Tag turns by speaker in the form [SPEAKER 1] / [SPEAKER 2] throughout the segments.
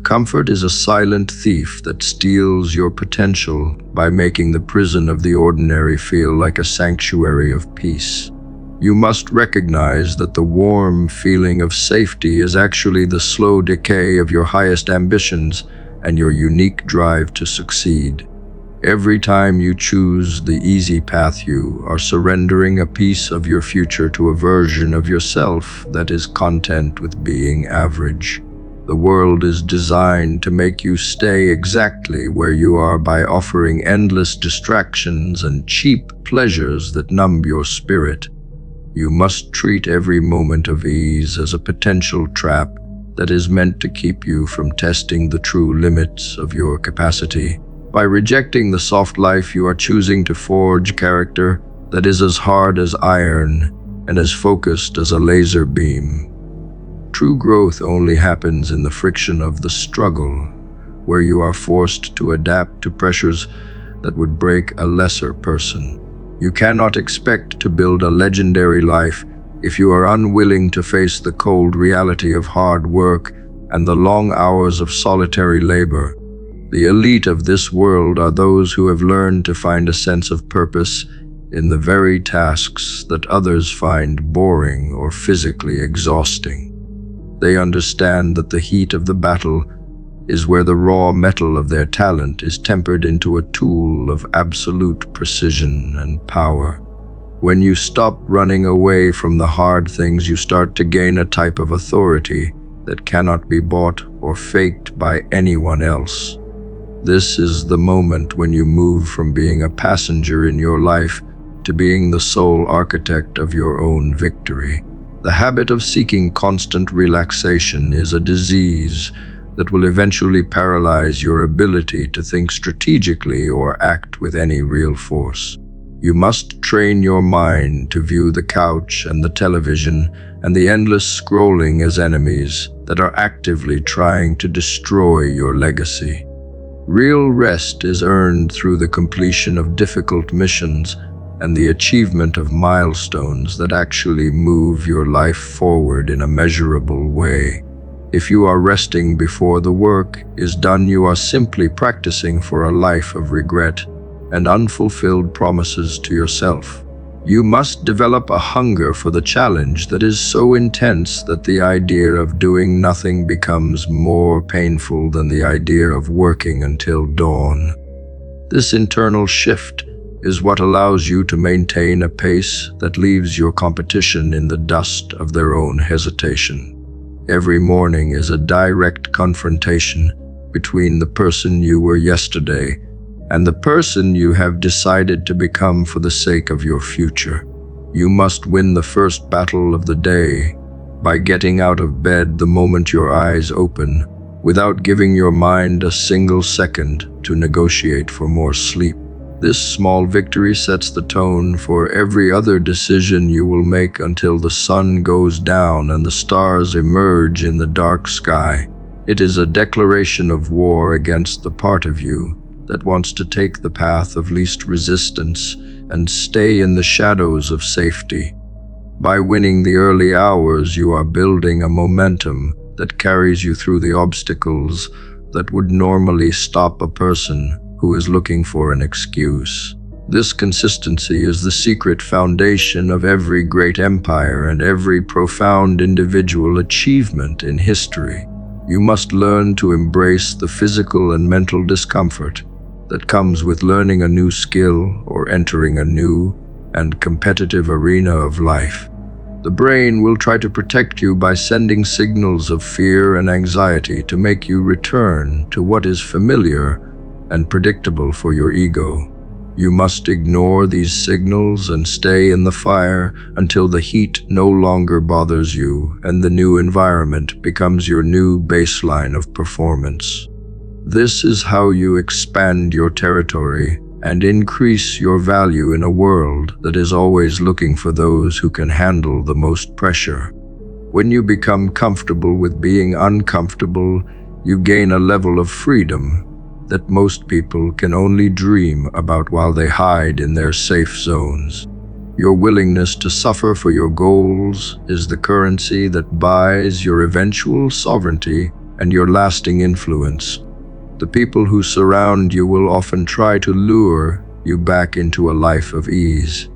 [SPEAKER 1] Comfort is a silent thief that steals your potential by making the prison of the ordinary feel like a sanctuary of peace. You must recognize that the warm feeling of safety is actually the slow decay of your highest ambitions and your unique drive to succeed. Every time you choose the easy path, you are surrendering a piece of your future to a version of yourself that is content with being average. The world is designed to make you stay exactly where you are by offering endless distractions and cheap pleasures that numb your spirit. You must treat every moment of ease as a potential trap that is meant to keep you from testing the true limits of your capacity. By rejecting the soft life, you are choosing to forge character that is as hard as iron and as focused as a laser beam. True growth only happens in the friction of the struggle, where you are forced to adapt to pressures that would break a lesser person. You cannot expect to build a legendary life if you are unwilling to face the cold reality of hard work and the long hours of solitary labor. The elite of this world are those who have learned to find a sense of purpose in the very tasks that others find boring or physically exhausting. They understand that the heat of the battle is where the raw metal of their talent is tempered into a tool of absolute precision and power. When you stop running away from the hard things, you start to gain a type of authority that cannot be bought or faked by anyone else. This is the moment when you move from being a passenger in your life to being the sole architect of your own victory. The habit of seeking constant relaxation is a disease that will eventually paralyze your ability to think strategically or act with any real force. You must train your mind to view the couch and the television and the endless scrolling as enemies that are actively trying to destroy your legacy. Real rest is earned through the completion of difficult missions and the achievement of milestones that actually move your life forward in a measurable way. If you are resting before the work is done, you are simply practicing for a life of regret and unfulfilled promises to yourself. You must develop a hunger for the challenge that is so intense that the idea of doing nothing becomes more painful than the idea of working until dawn. This internal shift is what allows you to maintain a pace that leaves your competition in the dust of their own hesitation. Every morning is a direct confrontation between the person you were yesterday and the person you have decided to become for the sake of your future. You must win the first battle of the day by getting out of bed the moment your eyes open, without giving your mind a single second to negotiate for more sleep. This small victory sets the tone for every other decision you will make until the sun goes down and the stars emerge in the dark sky. It is a declaration of war against the part of you that wants to take the path of least resistance and stay in the shadows of safety. By winning the early hours, you are building a momentum that carries you through the obstacles that would normally stop a person who is looking for an excuse. This consistency is the secret foundation of every great empire and every profound individual achievement in history. You must learn to embrace the physical and mental discomfort that comes with learning a new skill or entering a new and competitive arena of life. The brain will try to protect you by sending signals of fear and anxiety to make you return to what is familiar and predictable for your ego. You must ignore these signals and stay in the fire until the heat no longer bothers you and the new environment becomes your new baseline of performance. This is how you expand your territory and increase your value in a world that is always looking for those who can handle the most pressure. When you become comfortable with being uncomfortable, you gain a level of freedom that most people can only dream about while they hide in their safe zones. Your willingness to suffer for your goals is the currency that buys your eventual sovereignty and your lasting influence. The people who surround you will often try to lure you back into a life of ease,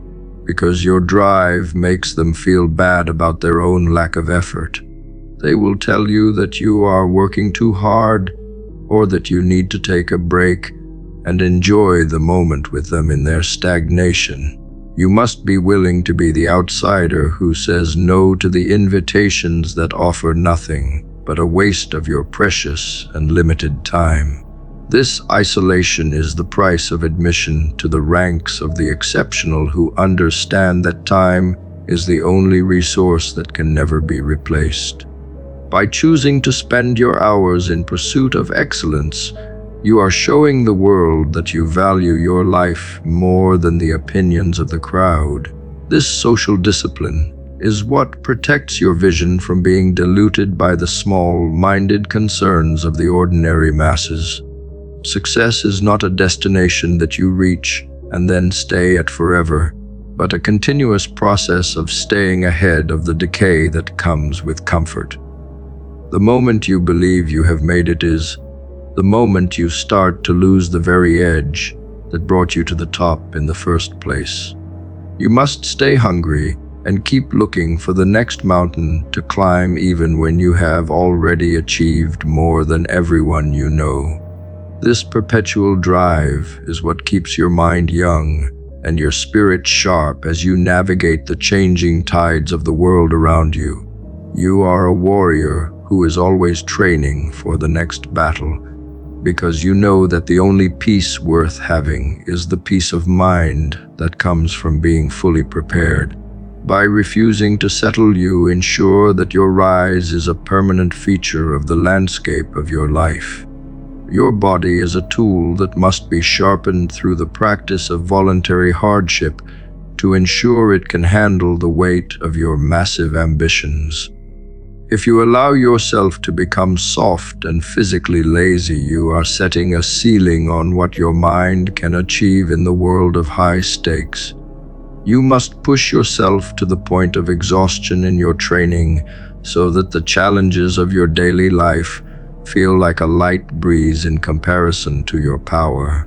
[SPEAKER 1] because your drive makes them feel bad about their own lack of effort. They will tell you that you are working too hard, or that you need to take a break and enjoy the moment with them in their stagnation. You must be willing to be the outsider who says no to the invitations that offer nothing but a waste of your precious and limited time. This isolation is the price of admission to the ranks of the exceptional who understand that time is the only resource that can never be replaced. By choosing to spend your hours in pursuit of excellence, you are showing the world that you value your life more than the opinions of the crowd. This social discipline is what protects your vision from being diluted by the small-minded concerns of the ordinary masses. Success is not a destination that you reach and then stay at forever, but a continuous process of staying ahead of the decay that comes with comfort. The moment you believe you have made it is the moment you start to lose the very edge that brought you to the top in the first place. You must stay hungry and keep looking for the next mountain to climb, even when you have already achieved more than everyone you know. This perpetual drive is what keeps your mind young and your spirit sharp as you navigate the changing tides of the world around you. You are a warrior who is always training for the next battle, because you know that the only peace worth having is the peace of mind that comes from being fully prepared. By refusing to settle, you ensure that your rise is a permanent feature of the landscape of your life. Your body is a tool that must be sharpened through the practice of voluntary hardship to ensure it can handle the weight of your massive ambitions. If you allow yourself to become soft and physically lazy, you are setting a ceiling on what your mind can achieve in the world of high stakes. You must push yourself to the point of exhaustion in your training so that the challenges of your daily life feel like a light breeze in comparison to your power.